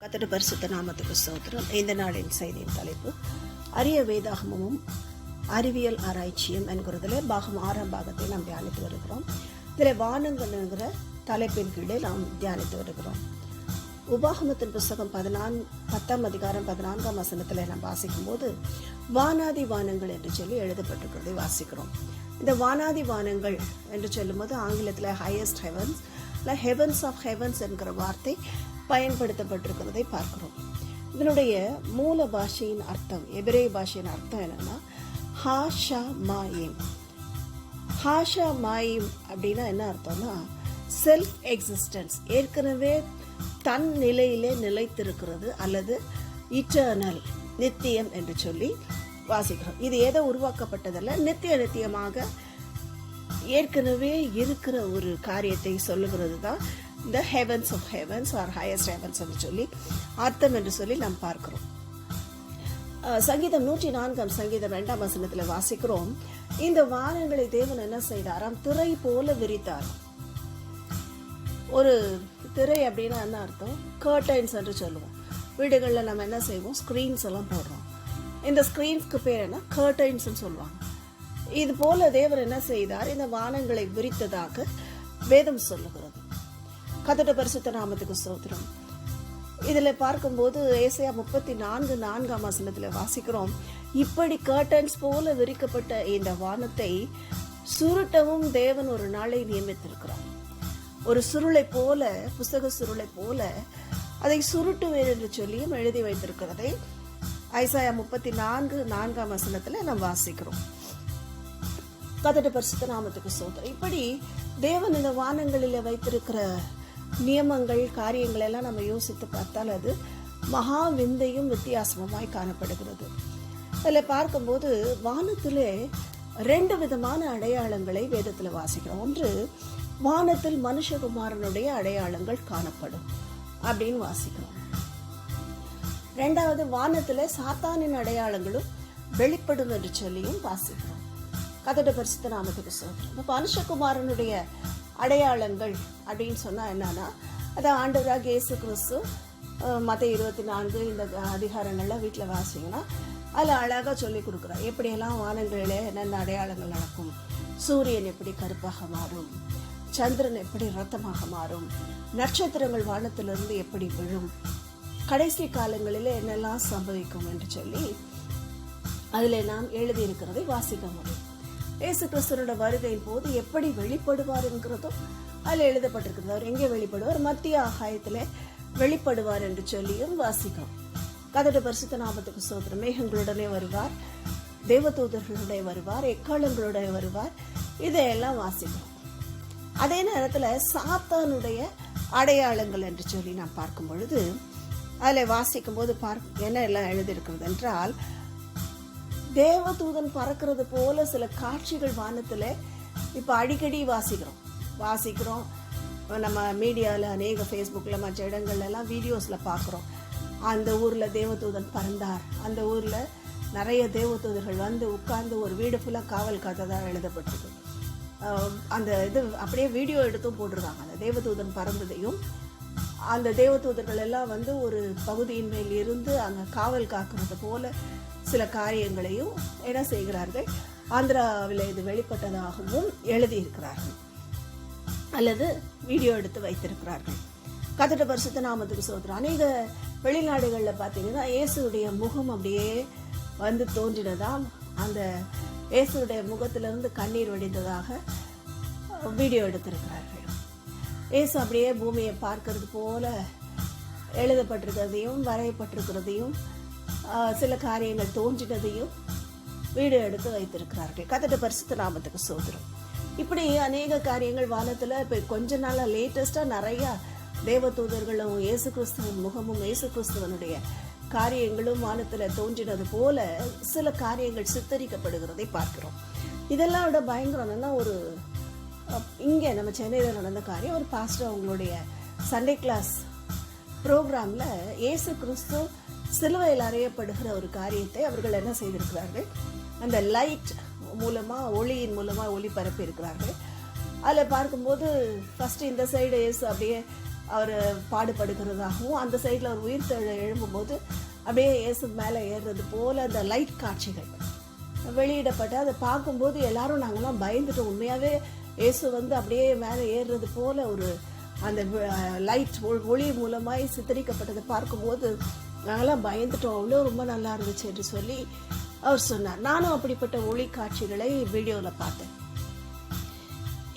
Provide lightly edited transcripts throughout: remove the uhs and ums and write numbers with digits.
கர்த்தருடைய பரிசுத்த நாமத்துக்கு ஸ்தோத்திரம். இந்த நாளின் செய்தியின் தலைப்பு அரிய வேதாகமும் அறிவியல் ஆராய்ச்சியும் என்கிறதுல பாகம் 6ஆம் பாகத்தை நாம் தியானித்து வருகிறோம். இதில் வானங்கள் என்கிற தலைப்பின் கீழே நாம் தியானித்து வருகிறோம். உபாகமத்தின் புஸ்தகம் 10ஆம் அதிகாரம் 14ஆம் வசனத்தில் நாம் வாசிக்கும் போது வானாதி வானங்கள் என்று சொல்லி எழுதப்பட்டிருக்கிறதை வாசிக்கிறோம். இந்த வானாதி வானங்கள் என்று சொல்லும்போது ஆங்கிலத்தில் ஹையஸ்ட் ஹெவன்ஸ் இல்லை ஹெவன்ஸ் ஆஃப் ஹெவன்ஸ் என்கிற வார்த்தை பயன்படுத்தப்பட்டிருக்கிறதை பார்க்கிறோம். இதனுடைய மூல பாஷையின் அர்த்தம், எபிரேய பாஷையின் அர்த்தம் என்னன்னா ஹாஷா மாயிம். ஹாஷா மாயிம் அப்படின்னா என்ன அர்த்தம்னா செல்ஃப் எக்ஸிஸ்டன்ஸ், ஏற்கனவே தன் நிலையிலே நிலைத்திருக்கிறது அல்லது இட்டர்னல், நித்தியம் என்று சொல்லி வாசிக்கிறோம். இது ஏதோ உருவாக்கப்பட்டதல்ல, நித்தியமாக ஏற்கனவே இருக்கிற ஒரு காரியத்தை சொல்லுகிறது தான் இந்த heavens of heavens or highest heavens என்று சொல்லி அர்த்தம் என்று சொல்லி நாம் பார்க்கிறோம். சங்கீதம் 104 சங்கீதம் 2ஆம் வசனத்தில் வாசிக்கிறோம், இந்த வானங்களை தேவன் என்ன செய்தாராம், திரை போல விரித்தார். ஒரு திரை அப்படின்னா என்ன அர்த்தம், கர்டைன்ஸ் என்று சொல்லுவோம். வீடுகளில் நம்ம என்ன செய்வோம், ஸ்க்ரீன்ஸ் எல்லாம் போடுறோம். இந்த ஸ்க்ரீன்ஸ்க்கு பேர் என்ன, கர்டைன்ஸ் சொல்லுவாங்க. இது போல தேவன் என்ன செய்தார், இந்த வானங்களை விரித்ததாக வேதம் சொல்லுகிறது. கர்த்தருடைய பரிசுத்த நாமத்துக்கு ஸ்தோத்திரம். இதுல பார்க்கும்போது ஏசாயா 34:4 வசனத்துல வாசிக்கிறோம், இப்படி கர்டன்ஸ் போல விரிக்கப்பட்ட இந்த வானத்தை சுருட்டவும் தேவன் ஒரு நாளை நியமித்திருக்கிறார். ஒரு சுருளை போல, புஸ்தக சுருளை போல அதை சுருட்டுவேன் என்று சொல்லியும் எழுதி வைத்திருக்கிறதை ஏசாயா 34:4 வசனத்துல நாம் வாசிக்கிறோம். கர்த்தருடைய பரிசுத்த நாமத்துக்கு ஸ்தோத்திரம். இப்படி தேவன் இந்த வானங்களில் வைத்திருக்கிற நியமங்கள், காரியங்கள் எல்லாம் நம்ம யோசித்து பார்த்தால் அது மகா விந்தையும் வித்தியாசமாய் காணப்படுகிறது. அதில் பார்க்கும்போது வானத்திலே 2 விதமான அடையாளங்களை வேதத்தில் வாசிக்கிறோம். ஒன்று, வானத்தில் மனுஷகுமாரனுடைய அடையாளங்கள் காணப்படும் அப்படின்னு வாசிக்கிறோம். 2வது, வானத்தில் சாத்தானின் அடையாளங்களும் வெளிப்படும் என்று சொல்லியும் வாசிக்கிறோம். கர்த்தருடைய பரிசுத்த நாமத்துக்கு ஸ்தோத்திரம். மனுஷகுமாரனுடைய அடையாளங்கள் அப்படின்னு சொன்னால் என்னன்னா, அதான் ஆண்டவராக இயேசு கிறிஸ்து மத்தேயு 24 இந்த அதிகாரங்கள்லாம் வீட்டில் வாசிங்கன்னா அதில் அழகாக சொல்லி கொடுக்குறார், எப்படியெல்லாம் வானங்களில் என்னென்ன அடையாளங்கள் நடக்கும், சூரியன் எப்படி கருப்பாக மாறும், சந்திரன் எப்படி இரத்தமாக மாறும், நட்சத்திரங்கள் வானத்திலிருந்து எப்படி விழும், கடைசி காலங்களில் என்னெல்லாம் சம்பவிக்கும் என்று சொல்லி அதில் நாம் எழுதியிருக்கிறதை வாசிக்க முடியும். இயேசு கிறிஸ்துவோட வருகையின் போது எப்படி வெளிப்படுவார் என்கிறதும் அதில் எழுதப்பட்டிருக்கிறது. அவர் எங்கே வெளிப்படுவார், மத்திய ஆகாயத்தில் வெளிப்படுவார் என்று சொல்லியும் வாசிக்கிறோம். கர்த்தருடைய பரிசுத்த நாமத்துக்கு ஸ்தோத்திரம். மேகங்களுடனே வருவார், தேவதூதர்களுடைய வருவார், எக்காலங்களுடைய வருவார், இதையெல்லாம் வாசிக்கிறோம். அதே நேரத்தில் சாத்தானுடைய அடையாளங்கள் என்று சொல்லி நாம் பார்க்கும் பொழுது அதில் வாசிக்கும் போது என்ன எல்லாம் எழுதியிருக்கிறது என்றால், தேவதூதன் பறக்கிறது போல சில காட்சிகள் வானத்தில் இப்போ அடிக்கடி வாசிக்கிறோம். நம்ம மீடியாவில் அநேக ஃபேஸ்புக்கில் மற்ற இடங்கள்லாம் வீடியோஸில் பார்க்குறோம். அந்த ஊரில் தேவதூதன் பறந்தார், அந்த ஊரில் நிறைய தேவதூதர்கள் வந்து உட்கார்ந்து ஒரு வீடு ஃபுல்லாக காவல் காத்ததாக எழுதப்பட்டிருக்கு. அந்த இது அப்படியே வீடியோ எடுத்தும் போட்டிருக்காங்க. அந்த தேவதூதன் பறந்ததையும் அந்த தேவதூதர்கள் எல்லாம் வந்து ஒரு பகுதியின் மேல் இருந்து அங்கே காவல் காக்கிறது போல சில காரியங்களையும் என்ன செய்கிறார்கள், ஆந்திராவில் இது வெளிப்பட்டதாகவும் எழுதியிருக்கிறார்கள் அல்லது வீடியோ எடுத்து வைத்திருக்கிறார்கள். கர்த்தருடைய பரிசுத்த நாமத்துக்கு ஸ்தோத்திரம். அநேக வெளிநாடுகளில் பார்த்தீங்கன்னா இயேசுடைய முகம் அப்படியே வந்து தோன்றினதாம், அந்த இயேசுடைய முகத்திலிருந்து கண்ணீர் வடிந்ததாக வீடியோ எடுத்திருக்கிறார்கள். இயேசு அப்படியே பூமியை பார்க்கறது போல எழுதப்பட்டிருக்கிறதையும் வரையப்பட்டிருக்கிறதையும் சில காரியங்கள் தோன்றினதையும் வீடியோ எடுத்து வைத்திருக்கிறார்கள். கர்த்தருடைய பரிசுத்த நாமத்துக்கு ஸ்தோத்திரம். இப்படி அநேக காரியங்கள் வானத்தில் இப்போ கொஞ்ச நாளாக லேட்டஸ்டாக நிறையா தேவதூதர்களும் இயேசு கிறிஸ்துவின் முகமும் இயேசு கிறிஸ்துவனுடைய காரியங்களும் வானத்தில் தோன்றினது போல சில காரியங்கள் சித்தரிக்கப்படுகிறதை பார்க்கிறோம். இதெல்லாம் விட பயங்கரம் என்னன்னா, ஒரு இங்கே நம்ம சென்னையில் நடந்த காரியம், ஒரு பாஸ்டர் அவங்களுடைய சண்டே கிளாஸ் ப்ரோக்ராமில் இயேசு கிறிஸ்து சிலுவையில் அறையப்படுகிற ஒரு காரியத்தை அவர்கள் என்ன செய்திருக்கிறார்கள், அந்த லைட் மூலமாக, ஒளியின் மூலமாக ஒளிபரப்பி இருக்கிறார்கள். அதில் பார்க்கும்போது ஃபஸ்ட்டு இந்த சைடு இயேசு அப்படியே அவர் பாடுபடுகிறதாகவும் அந்த சைடில் அவர் உயிர் எழும்பும்போது அப்படியே இயேசு மேலே ஏறுறது போல் அந்த லைட் காட்சிகள் வெளியிடப்பட்டு அதை பார்க்கும்போது எல்லாரும் நாங்கள்லாம் பயந்துட்டோம். உண்மையாகவே இயேசு அப்படியே மேலே ஏறுறது போல் ஒரு அந்த லைட் ஒளி மூலமாய் சித்தரிக்கப்பட்டதை பார்க்கும்போது நாங்களாம் பயந்துட்டோம். அவ்வளோ ரொம்ப நல்லா இருந்துச்சு என்று சொல்லி அவர் சொன்னார். நானும் அப்படிப்பட்ட ஒளி காட்சிகளை வீடியோவில் பார்த்தேன்.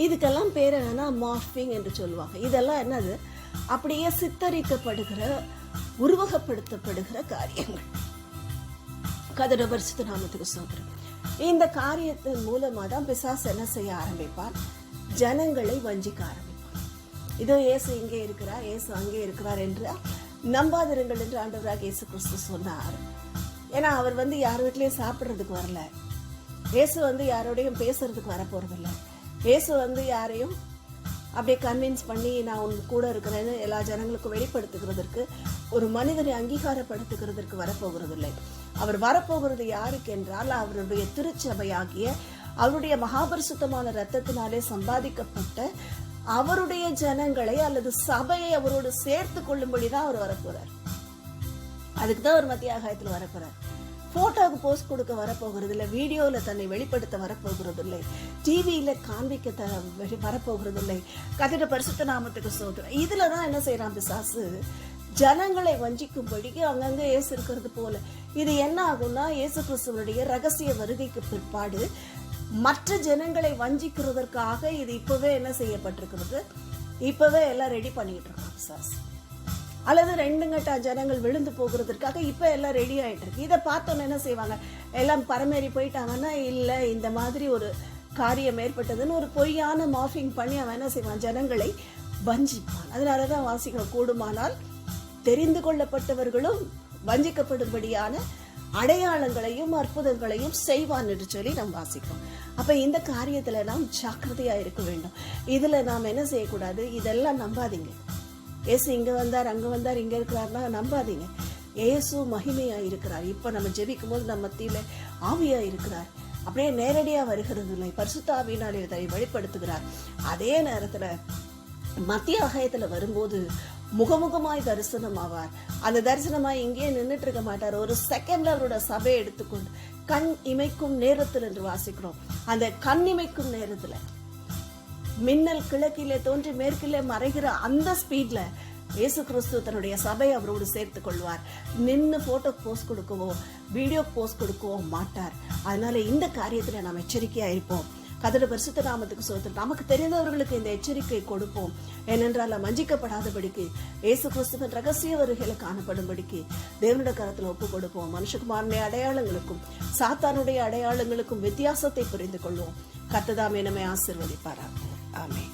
இதுக்கெல்லாம் பேர் என்னன்னா மார்பிங் என்று சொல்லுவாங்க. இதெல்லாம் என்னது, அப்படியே சித்தரிக்கப்படுகிற உருவகப்படுத்தப்படுகிற காரியங்கள். கர்த்தருடைய பரிசுத்த நாமத்துக்கு ஸ்தோத்திரம். இந்த காரியத்தின் மூலமா தான் பிசாசு என்ன செய்ய ஆரம்பிப்பான், ஜனங்களை வஞ்சிக்க ஆரம்பிப்பான். இதோ இயேசு இங்கே இருக்கிறார், இயேசு அங்கே இருக்கிறார் என்று நம்பாதிருங்கள் என்று ஆண்டவராக இயேசு கிறிஸ்து சொன்னார். ஏன்னா அவர் யார் வீட்லயும் சாப்பிட்றதுக்கு வரல, இயேசு யாரோடையும் பேசுறதுக்கு வரப்போறதில்லை. இயேசு யாரையும் அப்படியே கன்வின்ஸ் பண்ணி நான் உன் கூட இருக்கிறேன்னு எல்லா ஜனங்களுக்கும் வெளிப்படுத்துகிறதற்கு, ஒரு மனிதனை அங்கீகாரப்படுத்துகிறதற்கு வரப்போகிறதில்லை. அவர் வரப்போகிறது யாருக்கு என்றால், அவருடைய திருச்சபையாகிய அவருடைய மகாபரிசுத்தமான இரத்தத்தினாலே சம்பாதிக்கப்பட்ட அவருடைய ஜனங்களை அல்லது சபையை அவரோடு சேர்த்து கொள்ளும்படிதான் அவர் வரப்போறார். அதுக்கு தான் அவர் மத்திய ஆகாயத்தில் வரப்போறார். போட்டோவுக்கு போஸ்ட் கொடுக்க வரப்போகிறது இல்லை, வீடியோவில் தன்னை வெளிப்படுத்த வரப்போகிறது இல்லை, டிவியில காண்பிக்க வரப்போகிறது இல்லை. கர்த்தருடைய பரிசுத்த நாமத்துக்கு ஸ்தோத்திரம். இதுல தான் என்ன செய்யறான் பிசாசு, ஜனங்களை வஞ்சிக்கும்படிக்கு அங்கங்க இயேசு இருக்கிறது போல. இது என்ன ஆகும்னா, இயேசு கிறிஸ்துவனுடைய ரகசிய வருகைக்கு பிற்பாடு மற்ற ஜனங்களை வஞ்சிக்கிறதற்காக இது இப்பவே என்ன செய்யப்பட்டிருக்கிறது, இப்பவே எல்லாம் ரெடி பண்ணிட்டு இருக்கான் பிசாசு. அல்லது 2 கட்ட ஜனங்கள் விழுந்து போகிறதுக்காக இப்ப எல்லாம் ரெடி ஆயிட்டு இருக்கு. இதை பார்த்தோன்னு என்ன செய்வாங்க, எல்லாம் பரமேறி போயிட்டாங்கன்னா, இல்ல இந்த மாதிரி ஒரு காரியம் ஏற்பட்டதுன்னு ஒரு பொய்யான மார்பிங் பண்ணி அவன் என்ன செய்வான், ஜனங்களை வஞ்சிப்பான். அதனாலதான் வாசிக்க கூடுமானால் தெரிந்து கொள்ளப்பட்டவர்களும் வஞ்சிக்கப்படும்படியான அடையாளங்களையும் அற்புதங்களையும் செய்வான் என்று சொல்லி நாம் வாசிக்கிறோம். அப்ப இந்த காரியத்துல நாம் ஜாக்கிரதையா இருக்க வேண்டும். இதுல நாம் என்ன செய்யக்கூடாது, இதெல்லாம் நம்பாதீங்க. இயேசு இங்க வந்தார், அங்க வந்தார், இங்க இருக்கிறார்னா நம்பாதீங்க. இயேசு மகிமையா இருக்கிறார். இப்ப நம்ம ஜெபிக்கும் போது நம்ம மத்தியில ஆவியா இருக்கிறார். அப்படியே நேரடியா வருகிறது இல்லை, பரிசுத்த ஆவியினாலே இதை வெளிப்படுத்துகிறார். அதே நேரத்துல மத்திய ஆகாயத்துல வரும்போது முகமுகமாய் தரிசனம் ஆவார். அந்த தரிசனமாய் இங்கே நின்றுட்டு இருக்க மாட்டார். ஒரு செகண்ட்ல அவரோட சபையை எடுத்துக்கொண்டு கண் இமைக்கும் நேரத்தில் என்று வாசிக்கிறோம். அந்த கண் இமைக்கும் நேரத்துல மின்னல் கிழக்கிலே தோன்றி மேற்கிலே மறைகிற அந்த ஸ்பீட்ல இயேசு கிறிஸ்து தன்னுடைய சபை அவரோடு சேர்த்து கொள்வார். நின்று போட்டோ போஸ்ட் கொடுக்கவோ வீடியோ போஸ்ட் கொடுக்கவோ மாட்டார். அதனால இந்த காரியத்துல நாம் எச்சரிக்கையா இருப்போம். கர்த்தருடைய பரிசுத்த நாமத்துக்கு ஸ்தோத்திரம். நமக்கு தெரிந்தவர்களுக்கு இந்த எச்சரிக்கை கொடுப்போம். ஏனென்றால் வஞ்சிக்கப்படாதபடிக்கு, இயேசு கிறிஸ்துவின் ரகசிய வருகையில காணப்படும்படிக்கு தேவனுடைய கரத்துல ஒப்பு கொடுப்போம். மனுஷகுமாரனுடைய அடையாளங்களுக்கும் சாத்தானுடைய அடையாளங்களுக்கும் வித்தியாசத்தை புரிந்து கொள்வோம். கர்த்தர் தாமே நம்மை ஆசீர்வதிப்பாராக. ஆமென்.